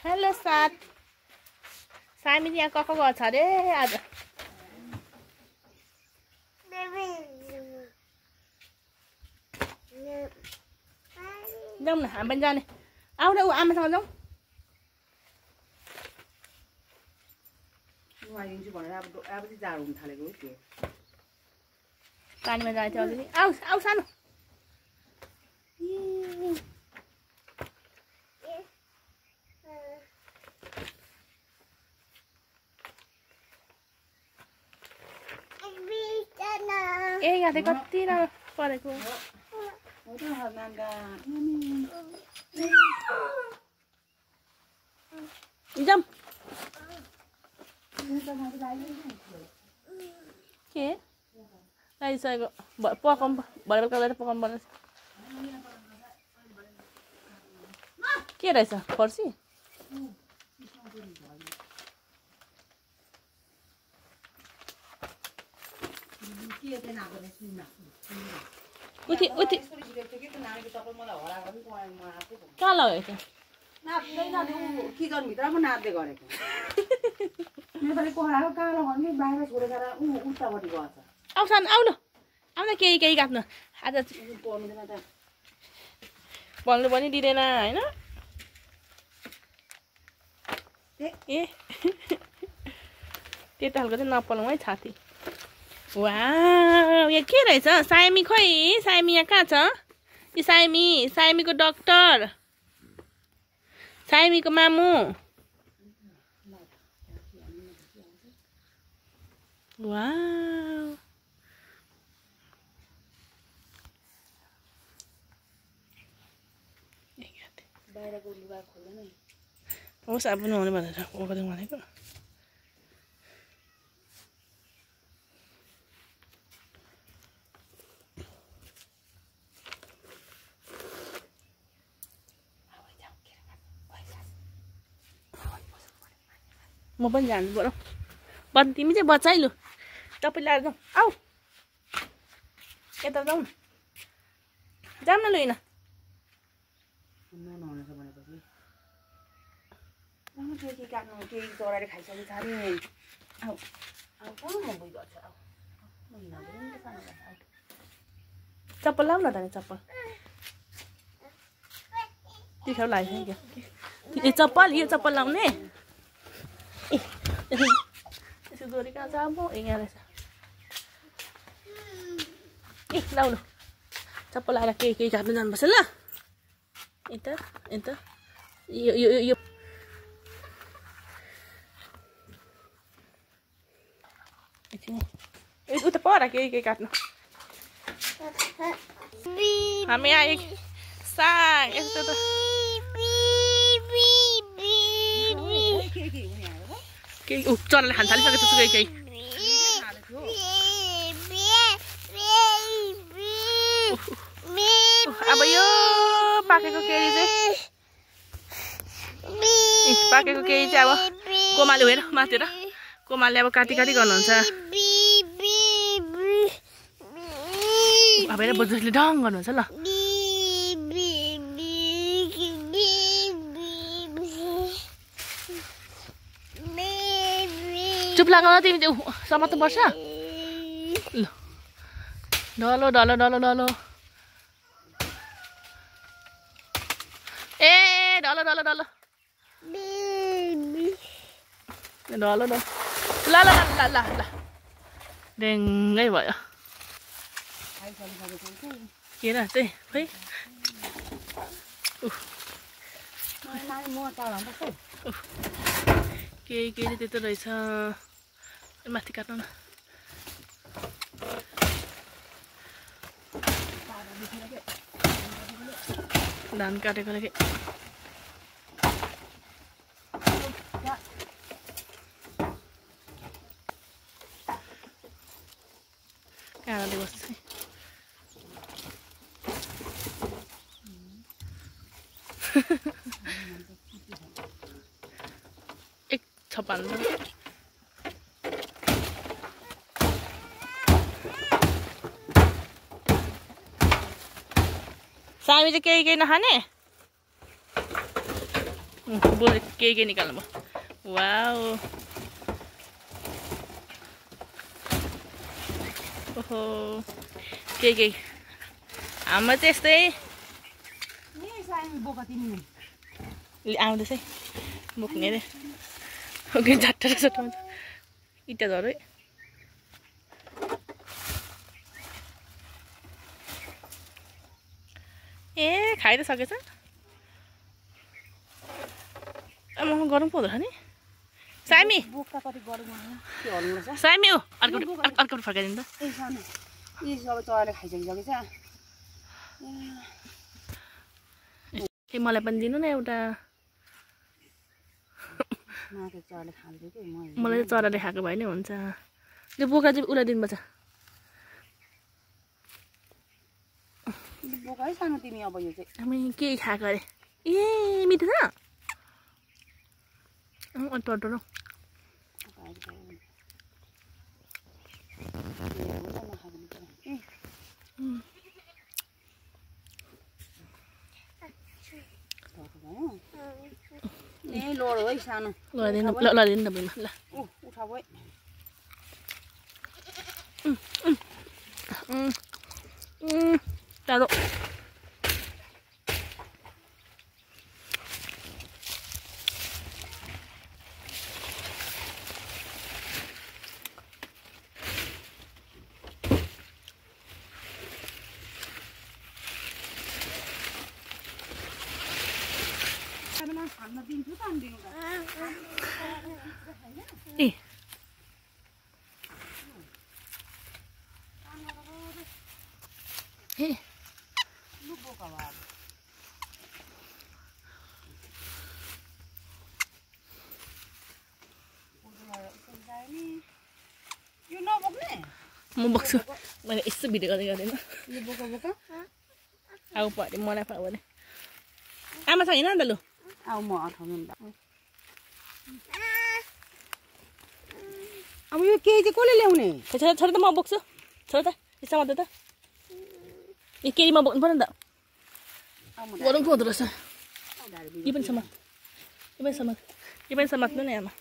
hello साथ सामी यहाँ कको गएको छ अरे आज जाउँ न हामी पनि जाने आऊ न ऊ आमासँग जाउँ पानीमा जाने थियो अलिअलि आऊ आऊ सानो ए यहाँ चाहिँ कति राम्रो परेको जाऊँ के लागिसकेको पकाउँ भरे बेलुका गएर पकाउनु पर्ने के रहेछ फर्सी कहाँ लगेको किचनभित्रमा नाच्दै गरेको नेपाली कोराको कालो भन्ने बाहिर छोडेर उल्टापट्टि गएछ आऊ सान आऊ न आऊ न केही केही काट्नु आज भन्नु पनि दिँदैन होइन ए त्यो खालको चाहिँ नपलाउँ है छाती वा यहाँ के रहेछ साइमी खोइ साइमी यहाँ कहाँ छ यो साइमीको डक्टर साइमीको मामु वाउ बाहिरको लुगा खोल्दैन होस् अब नहुने भनेर ओखर भनेको म पनि जानु पर्यो बन्द तिमी चाहिँ बचाइलु तपाईँ ल्याएर जाउँ आऊ यता जाउँ जाऊँ न लुइन केही काट्नु केही चढाएर खाइसकेको छ अरे आऊ आऊ कहाँ म बुझ्छ आऊ चप्पल लाऊ न त चप्पल तिखाउ लाग्यो क्या चप्पल यो चप्पल लाउने यसो दोरी कहाँ छ अब यहाँ रहेछ ए लाउ ल चप्पल लाएर केही केही काट्नु जानुपर्छ ल यता यता यो उता पर केही केही काट्नु हामी आए साग यस्तो त केही चराले खान थालिसकेको त्यसो केही अब यो पाकेको केरी चाहिँ अब कोमाले हेर माथेर कोमाले अब काटी गर्नुहुन्छ अब हेर बुझ्नुले ढङ गर्नुहुन्छ ल चुप लाग्न तिमी चाहिँ समात्नु पर्छ ल डलो डलो डलो डलो ए डलो डलो डलो डलो ल ल ल ल ल डेङ्गै भयो के र चाहिँ खै केही केही त्यस्तो रहेछ माथि काट्नु न धान काटेको लागि काँडाले बस्छ एक छपान सामी चाहिँ केही केही नखाने बोल के निकाल्नु भयो वाउ ओहो के हाम्रो चाहिँ यस्तै आउँदैछ है बोक्ने अरे ओके झट्टा झट्टा इटा झरो ए खाइ त सकेछ म गरौँ पर्दो नि सामी सामी हो अर्को फर्काइदिनु त मलाई पनि दिनु न एउटा मलाई चाहिँ चराले खाएको भए नि हुन्छ त्यो बोका चाहिँ उसलाई दिनुपर्छ हामी के खाएको अरे ए मिठो छ अटो लडिदिनु त ल टाढो ए हे म बोक्छु मैले यसो भिडियो गर्दैन आऊ पऱ्यो मलाई पाऊ भने आमा छैन नि त लु आऊ म अठाउनु अब यो केही चाहिँ कसले ल्याउने छोरा त म बोक्छु छोरा त यसो मात्रै त यो केही म बोक्नु पर्यो नि त गरौँ पो हुँदो रहेछ यो पनि समात्नु नि आमा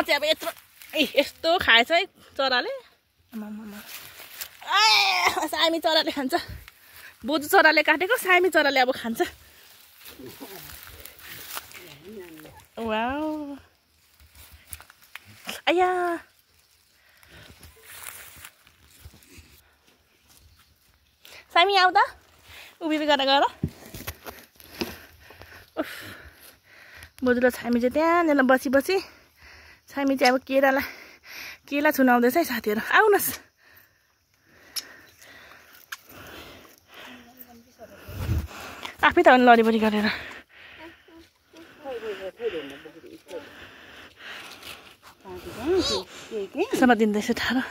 चाहिँ अब यत्रो यस्तो खाएछ है चराले सामी चराले खान्छ बोजू चराले काटेको सामी चराले अब खान्छ वाउ आया सामी आऊ त उभिएर गएर बोजू र सामी चाहिँ त्यहाँनिर बसी सामी चाहिँ अब केला छुनाउँदैछ है साथीहरू आउनुहोस् आफै त अनि लडीबडी गरेर समातिँदैछु ठाडो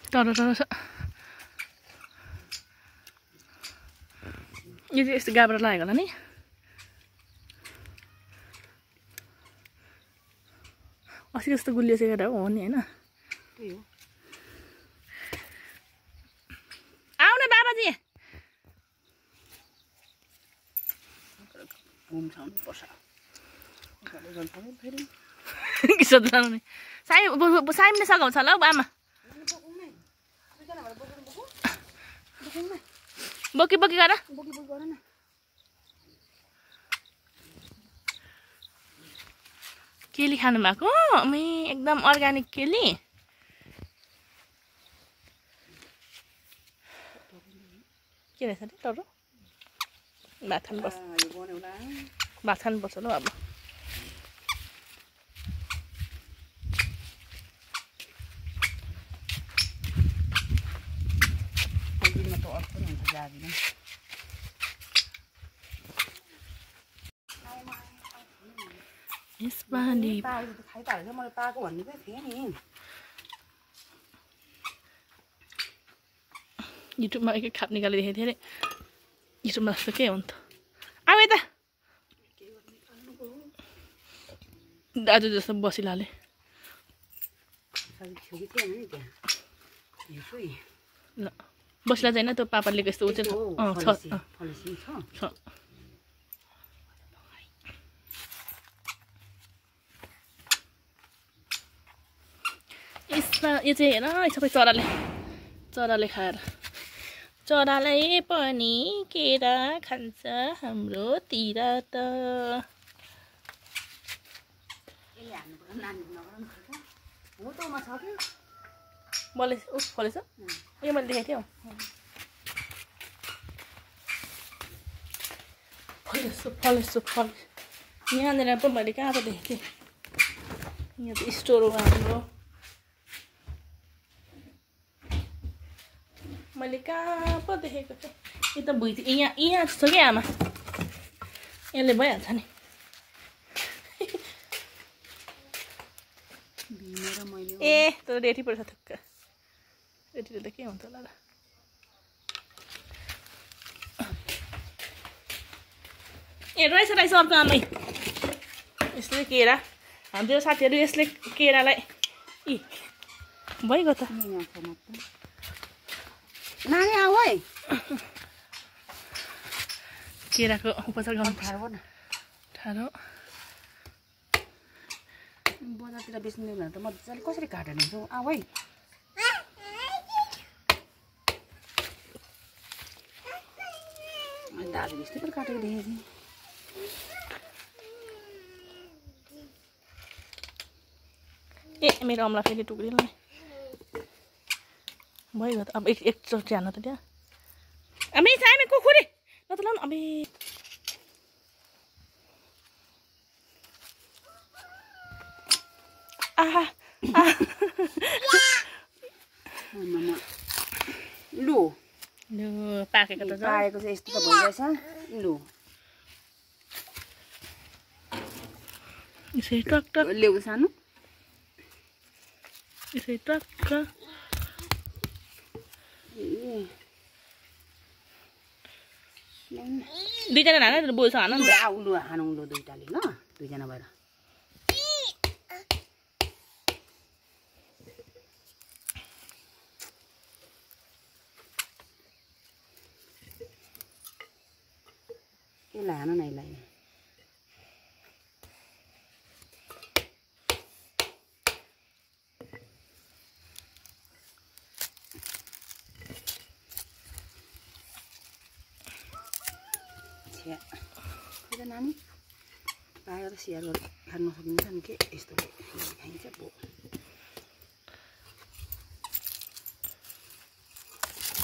टाढो छ यो चाहिँ यस्तो गाब्रो लागेको होला नि अस्ति जस्तो गुलियो सेकेर हो नि होइन आऊ न बाबाजी सोध्लाउने साइमले सघाउँछ होला हौ आमा बोकी गर केली खानु भएको एकदम अर्ग्यानिक केली के रहेछ नि टरो भात खानुपर्छ ल अब यसपालि युट्युबमा एक खाप निकालेर देखेको थिएँ अरे युट्युबमा जस्तो के हो नि त अब यता दाजु जस्तो बसिलाले साथी छोरी थिएन नि त्यहाँ हेर्छु है ल बस्ला छैन त्यो पापाले यस्तो उच्च फलेसी छ यो चाहिँ हेर सबै चराले खाएर चरालाई पनि केरा खान्छ हाम्रोतिर त फलेछ यो मैले देखेको थिएँ फलेछ यहाँनिर पो मैले कहाँ पो देखेको थिएँ यहाँ त स्टोर हो हाम्रो मैले कहाँ पो देखेको थिएँ यो त भुइँ यहाँ छ कि आमा यसले भइहाल्छ नि ए तर रेडी पर्छ थुक्क रेडी त के हुन्छ होला र ए रहेछ अर्को आमै यसले केरा हाम्रो साथीहरू यसले केरालाई भइगयो त नानी आऊ है केराको उपचार गर्नु ठाडो बजारतिर बेच्ने भने त मजाले कसरी काटेर हुन्छ आऊ है दाजु यस्तै पनि काटेको देखेको थिएँ ए मेरो अमला फेरि टुक्रिल नि भइगयो त अब एकचोटि हाल्नु त त्यहाँ अबे साइमी कुखुरी ल त लाउनु अबे आहा लु पाकेको त पाकेको चाहिँ यस्तो त भइरहेछ लु यसरी टक टक ल्याउ सानो यसरी टक्क दुईजना हान बोल्छ हान नि आऊ लु हानौँ लु दुईटाले ल दुईजना भएर यसलाई हान न यसलाई नानी पाएर त सेयर गरेर खान सक्नुहुन्छ नि के यस्तो खाइन्छ पो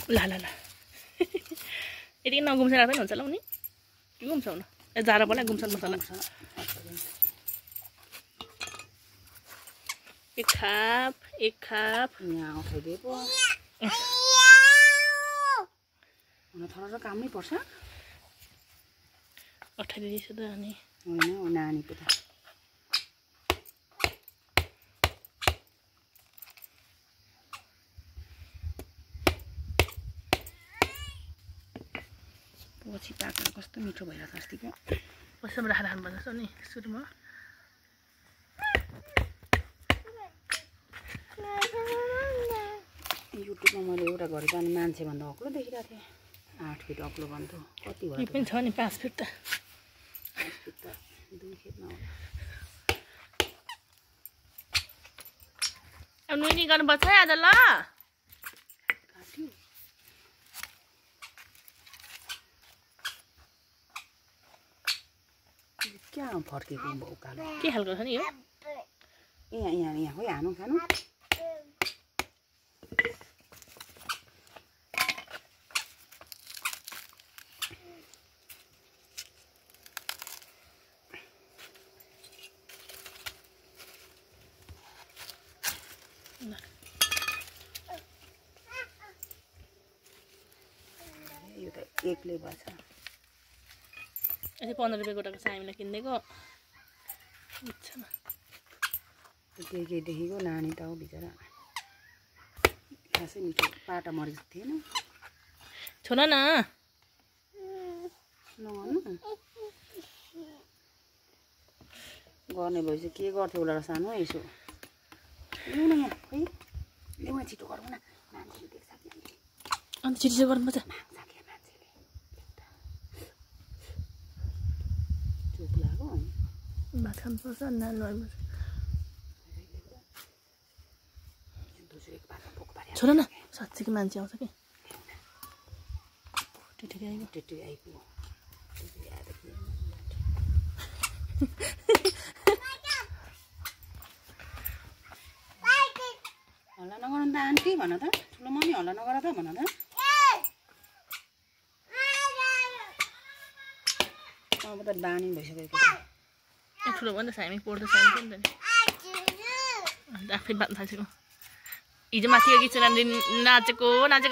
ल यति नगुम्सेर पनि हुन्छ ल उनी के गुम्साउनु ए जाडो पर्ला गुम्सन मसला एक खाप यहाँ उठाइदिए पो थोडा काम नै पर्छ अठाइदिएछ त अनि होइन नानीको त पछि पाकेर कस्तो मिठो भइरहेको छ अस्तिको पसम्म राखेर खानुपर्छ नि सुरुमा युट्युबमा मैले एउटा घरि जाने मान्छे भन्दा अग्लो देखिरहेको थिएँ 8 फिट अग्लो भन्थ्यो कति भयो पनि छ नि 5 फिट त 5 फिट त 2 खेतमा होला अब नुनी गर्नुपर्छ है आज ल काट्यो क्या फर्केको उकालो के खालको छ नि यो यहाँ हो हानु खानु यो त एकले भएछ यसै 15 रुपियाँ गोटाको सामीलाई किनिदिएको इच्छामा के देखेको नानी त हो बिचरा खासै मिठो पाटा मरेको थिएन छोड न नगर्नु गर्ने भएपछि के गर्थ्यो होला र सानो यसो ल्याउ न यहाँ है ल्याउ न छिटो गरौँ न मान्छेले देख्छ कि अन्त छिटो गर्नुपर्छ माग्छ के मान्छेले चुप लाग्यो भात खानुपर्छ नुहाउनुपर्छ छोड न साँच्चीकै मान्छे आउँछ कि टिटी आइपुग्यो हल्ला नगर त आन्टी भन त ठुलो मम्मी हल्ला नगर त भन त अब त बानी भइसकेको छ ठुलो भयो नि त हामी पढ्दा साइन्थ्यो नि त नि आफै बाँध्नु थालिसक्यो हिजो माथि अघि चुनाले नाचेको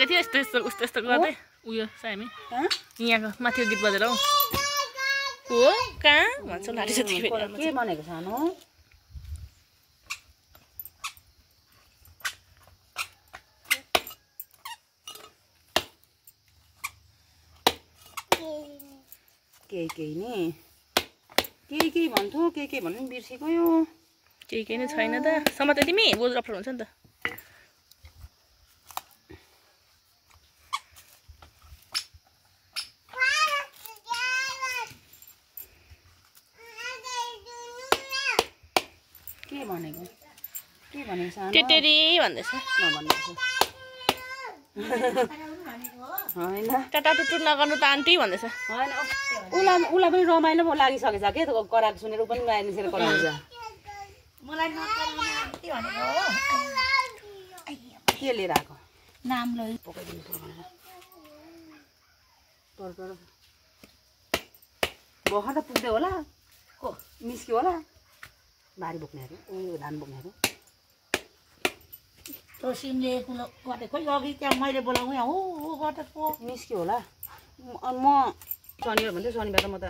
थियो यस्तो यस्तो उस्तो यस्तो गर्दै उयो सामी यहाँको माथिको गीत बजेर हौ हो कहाँ भन्छ लाटी जति के भनेको सानो केही नि केही भन्थ्यो के भन्नु नि बिर्सेको यो केही नै छैन त समात तिमी बोजु अप्ठ्यारो हुन्छ नि त के भनेको सानो टेटेरी भन्दैछ होइन टाटा टुटु नगर्नु त आन्टी भन्दैछ होइन उसलाई पनि रमाइलो पो लागिसकेछ के कराएको सुनेर ऊ पनि निसेर कराउँछ के लिएर आएको नाम लै पकाइदिनु पर्यो भर्खर त पुग्दै होला को निस्क्यो होला बारी बोक्नेहरू ऊ धान बोक्नेहरू त्यो सिमले गरेको अघि त्यहाँ मैले बोलाउँ यहाँ हो गरेको निस्क्यो होला अनि म शनिबार भन्थेँ शनिबार त म त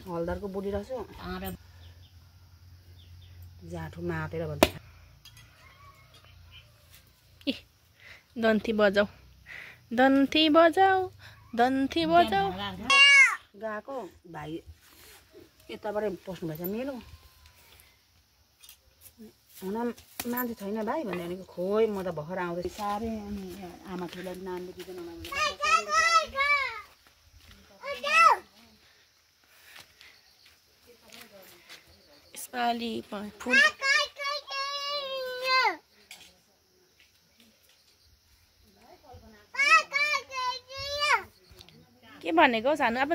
हलदारको बुढिरहेछु जाठो मातेर भन्छ दन्ती बजाऊ दन्ती बजाऊ दन्ती बजाऊ गएको भाइ यताबाटै पस्नु भएछ मेरो हुन मान्छे छैन भाइ भनेको खोइ म त भर्खर आउँदै साह्रै अनि आमा छोरीलाई नानीले दिँदैन यसपालि फुल के भनेको सानो अब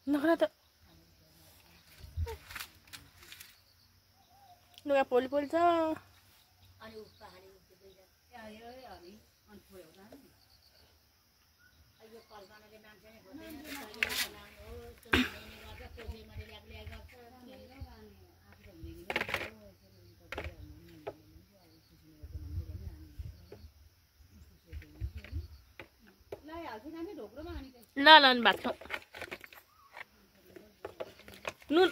नखरा त लुगा पोली पोल्छ ल ल भात खाऊ नुन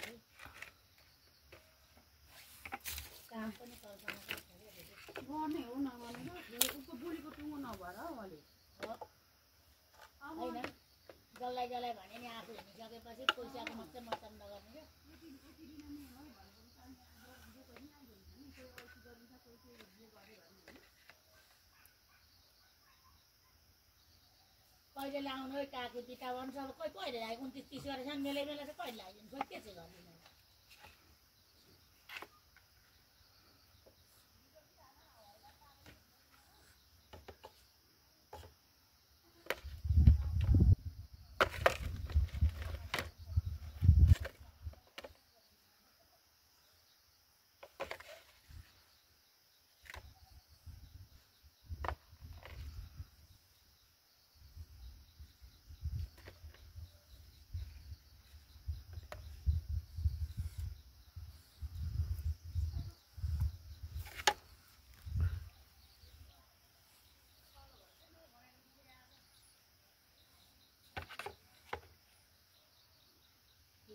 जसलाई भने नि आफू हिँडिसकेपछि पैसाको मात्रै मतलब नगर्नु क्या कहिले लाउनु काकी पिता भन्छ अब खोइ कहिले लाग्यो 29-30 गरेर मेलै मेला चाहिँ कहिले लाग्यो खोइ के चाहिँ गर्नु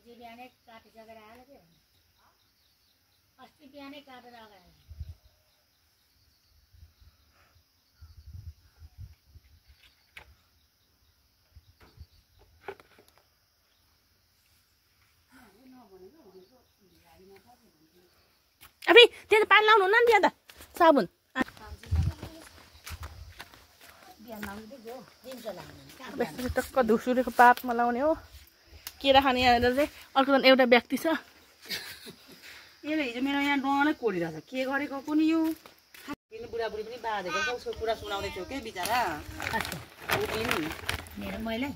हिजो बिहानै काटिसकेर आयो के अस्ति बिहानै काटेर अगायो अबे त्यहाँ त पानी लाउनु हुन्न नि त्यहाँ त साबुन टक्क धुसुरेको पातमा लाउने हो केरा खाने यहाँनिर चाहिँ अर्को एउटा व्यक्ति छ यसले हिजो मेरो यहाँ डल्लै कोरिरहेछ के गरेको कुनि यो किन बुढाबुढी पनि बाँधेको छ उसको कुरा सुनाउँदै थियो के बिचरा मेरो मैले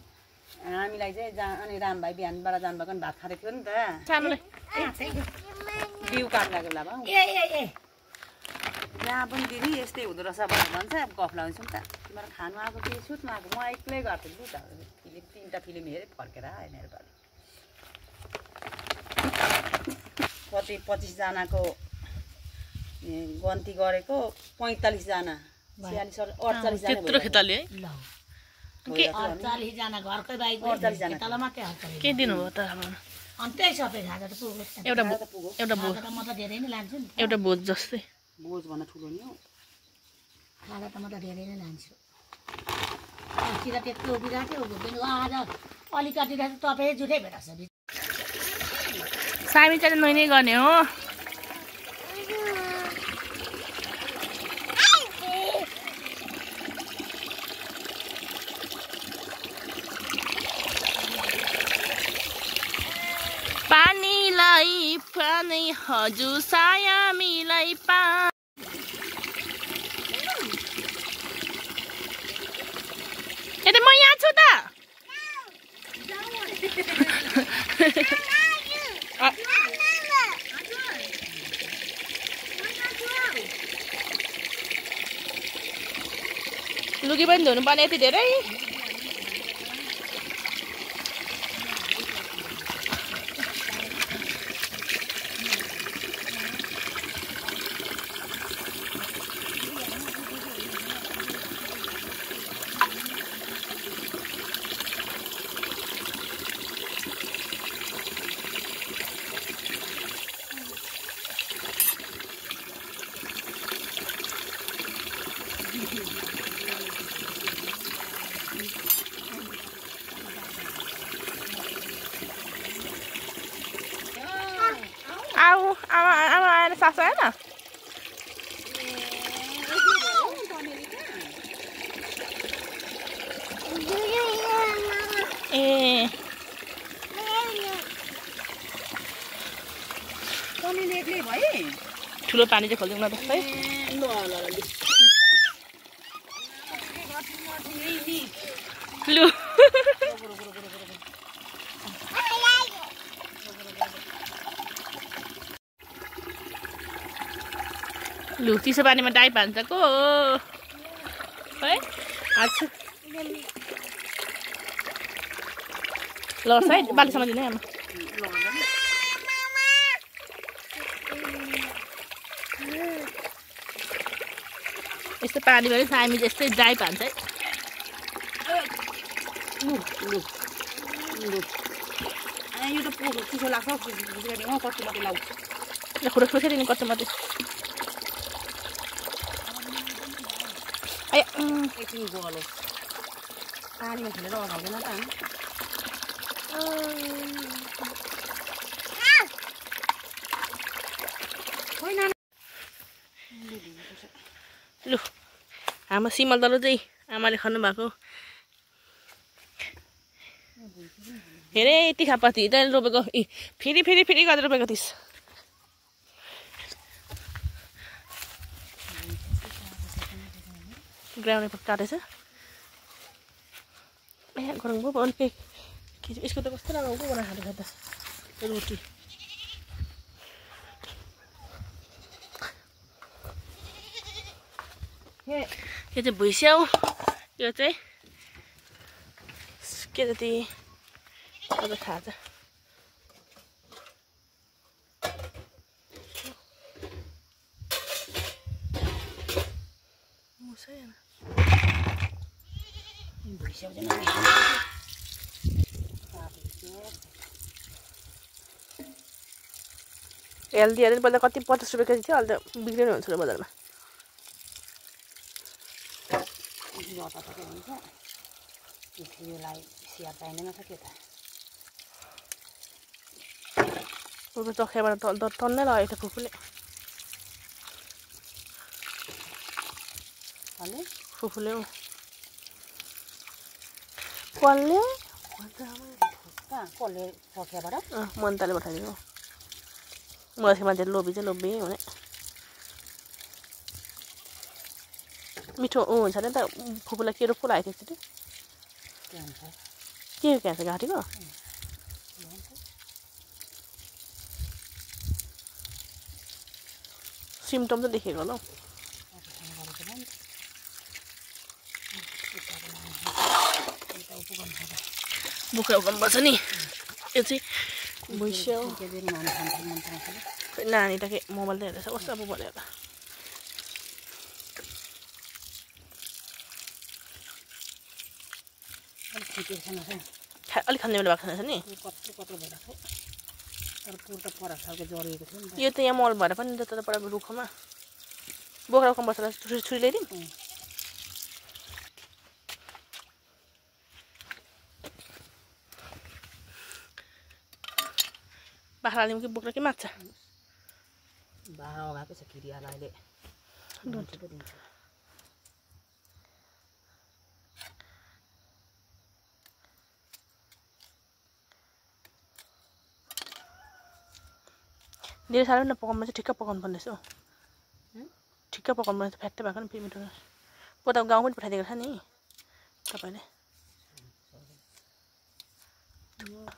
हामीलाई चाहिँ अनि राम भाइ बिहानबाट जानुभएको नि भात खाँदै थियो नि त सानोले बिउ काट्नको बेलामा जहाँ पनि दिदी यस्तै हुँदो रहेछ भनेर भन्छ अब गफ लगाउँछौँ त तिमीहरू खानु आएको कि सुत्नु आएको म एक्लै गएको थिएँ त फिल्म 3टा फिल्म हेरेँ फर्केर आएँ मेरो पालि कति 25जनाको गन्ती गरेको 45जना 48 जना त्यत्रो खेताले है ल 48 जना घरकै बाइक 48 जना तल मात्रै 48 के दिनुभयो त अब अनि त्यही सबै खाजा त पुग्यो एउटा भोज खाजा त म त धेरै नै लान्छु नि एउटा भोज जस्तै बोझ भन्न ठुलो नि हो खाजा त म त धेरै नै लान्छु अस्ति त त्यत्रो उभिरहेको थियो उभिनु आज अलिकति त तपाईँ जुठै भेटाछ सामी चाहिँ नुहाइ नै गर्ने हो पानीलाई पानी हजुर सायामीलाई पा ए त म यहाँ छु त लुगी पनि धुनु पर्ने यति धेरै आमा आएर सासु आएन ए ठुलो पानी चाहिँ खोलिदिउँ न त है लु लु चिसो पानीमा डाइप हान्छ को है अच्छा लड्छ है बालीसँग दिनु है आमा यस्तो पानी पनि सामी जस्तै डाइप हान्छ है यो त चिसो लाग्छ कस्तो मात्रै लाउ खुट्टा खुर्साइदिनु कस्तो मात्रै एकछिन गलो पानीमा खेलेर अगाउँदैन त लु हाम्रो सिमल दलो चाहिँ आमाले खानुभएको हेरे यति खापाती त्यहाँनिर रोपेको ए फेरि फेरि फेरि गरेर रोपेको थिइस् ग्राउन्ड काटेछ ए गरौँ पो अनि यसको त कस्तो लगाउँ पो बनाएर खाँदा रोटी यो चाहिँ भुइस्याउ यो चाहिँ के जति अझ खाजा हेल्दी हेल्दी पहिला कति 50 रुपियाँ केजी थियो अहिले त बिग्रिनु हुन्छ र बजारमा जता ततै हुन्छ यसलाई स्याहार चाहिँदैन त के त फुफू चखेबाट टन्नै लगाएको थियो फुफूले अनि फुफूले कसले कहाँ कसले चखेबाट मन्ताले पठाइदियो मलाई मान्छे लोभी चाहिँ लोभी हुने मिठो हुन्छ नि त फुपूलाई के रोग आएको थियो एकचोटि के क्यान्सर घाँटीको सिम्टम चाहिँ देखेको होला बुख्रा उकाउनुपर्छ नि यो चाहिँ भुइस्यो नानी त के मोबाइल त हेर्दैछ कस्तो अब बोल्यो त अलिक खाने बेला भएको छैन नि यो त यहाँ मल भएर पनि जता पढाएको रुखमा बोक्रा उकाउनुपर्छ छुरी ल्याइदिउँ बाख्रा लिउँ कि बोक्रा कि माछा बाह्र गएको छ किरियालाई अहिले धेरै साह्रो नपकाउनु चाहिँ ठिक्क पकाउनु पर्ने रहेछ हौ ठिक्क पकाउनु पर्ने फ्याट्टै भएको नि फेरि मिठो पो त गाउँ पनि पठाइदिएको छ नि तपाईँले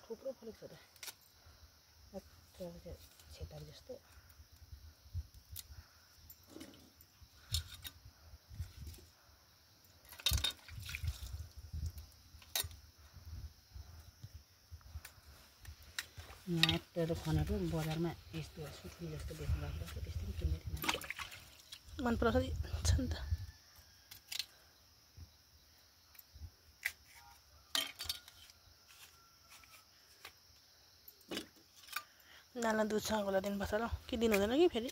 थुप्रो फलेको छ त छेतारी जस्तो यहाँ यत्रो खनेको बजारमा यस्तो सुत्ने जस्तो देख्नु लाग्दो त्यस्तो पनि किन्दै थिएन मन पराउँछ नि त नाना दुधसँग होला दिनुपर्छ ल के दिनु हुँदैन कि फेरि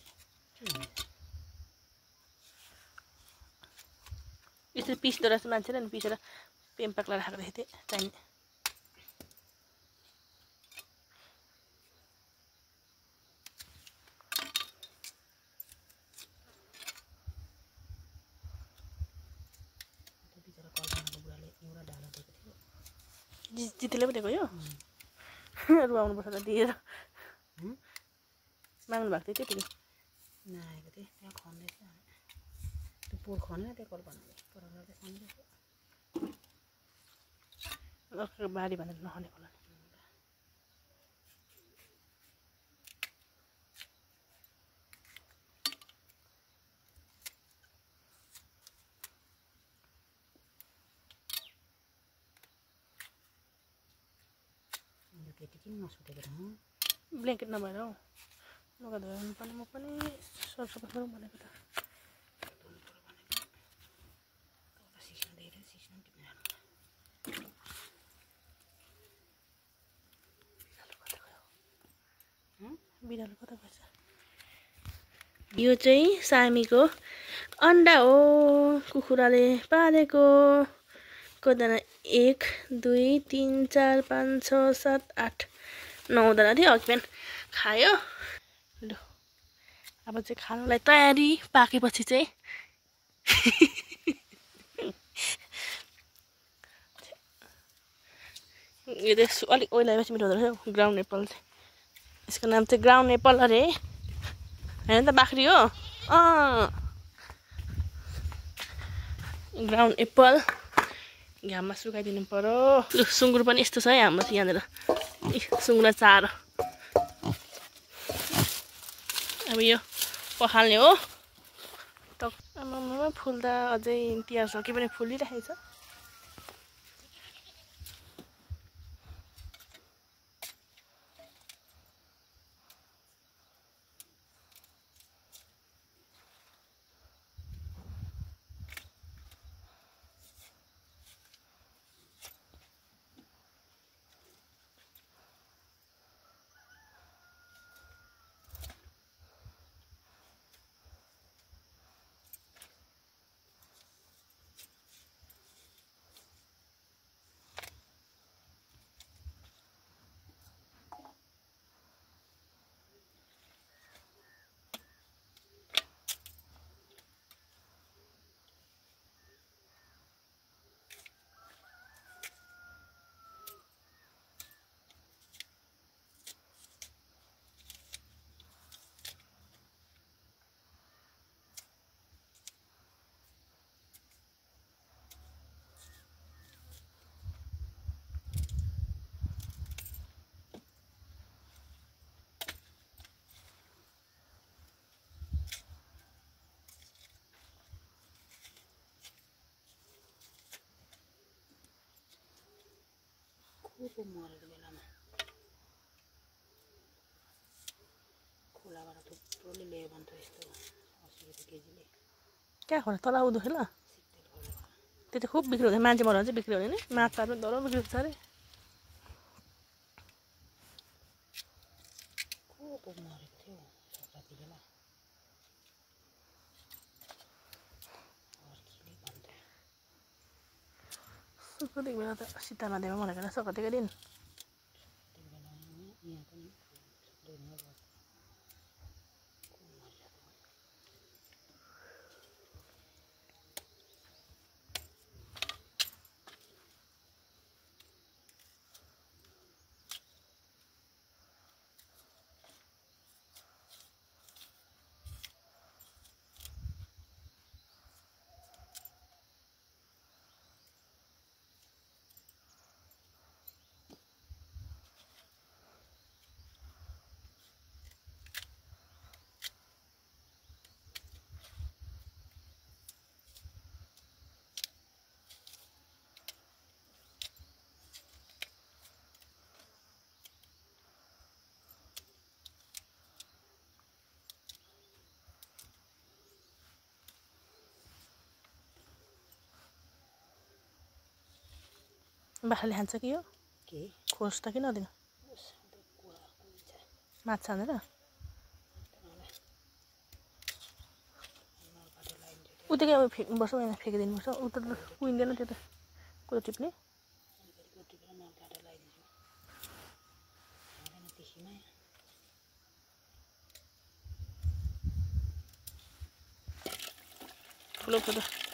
यसरी पिस्दो रहेछ मान्छेले नि पिसेर पेम्पाक लगाएर खाएको देखेको थिएँ चाहिने जितेले पो दिएको यो रुवाउनुपर्छ त दिएर माग्नु भएको थियो त्यति नआएको थिएँ त्यहाँ खन्दैछ त्यो पोहोर खनेन त्यो कल्पनाले अर्को बारी भनेर नखनेको होला केटी किन नसुटेको त ब्ल्याङ्केट नभएर हौ लुगा धोएर पनि म पनि सरसफाइ गरौँ भनेको त बिरालो कता गएछ यो चाहिँ सामीको अन्डा हो कुखुराले पालेको कतिजना 1 2 3 4 5 6 7 8 9 जना थियो अघि बिहान खायो ल अब चाहिँ खानालाई तयारी पाकेपछि चाहिँ यो चाहिँ अलिक ओइलाएपछि मिठो हुँदो रहेछ ग्राउन्ड एप्पल चाहिँ यसको नाम चाहिँ ग्राउन्ड एप्पल अरे होइन त बाख्री हो ग्राउन्ड एप्पल घाममा सुकाइदिनु पर्यो लु सुँगुर पनि यस्तो छ है हाम्रो यहाँनिर सुँगुर चारो अब यो पखाल्ने हो आमामा फुल त अझै तिहार सके पनि फुलिरहेको छ को मरेको बेलामा खोलाबाट थुप्रोले ल्यायो भने त यस्तो 80 रुपियाँ केजीले क्या खोला तल आउँदो खेल त्यो चाहिँ खुब बिक्री हुँदैन मान्छे मरेर चाहिँ बिक्री हुने नि माछाहरू पनि डर बिक्री हुन्छ अरे को मरेको थियो सङ्क्रान्ति बेला अर्कीले भन्थे सुकदेखि बेला त सीता नदीमा मरेको होइन सङ्क्रान्तिको दिन त्यो बेला यहाँ पनि सक्दैन बाख्राले खान्छ कि यो के खोस त किन दिनु माछा हानेर उता क्या फ्याँक्नुपर्छ होइन फ्याँकिदिनुपर्छ उता त कुहिँदैन त्यो त कुरो टिप्ने ठुलो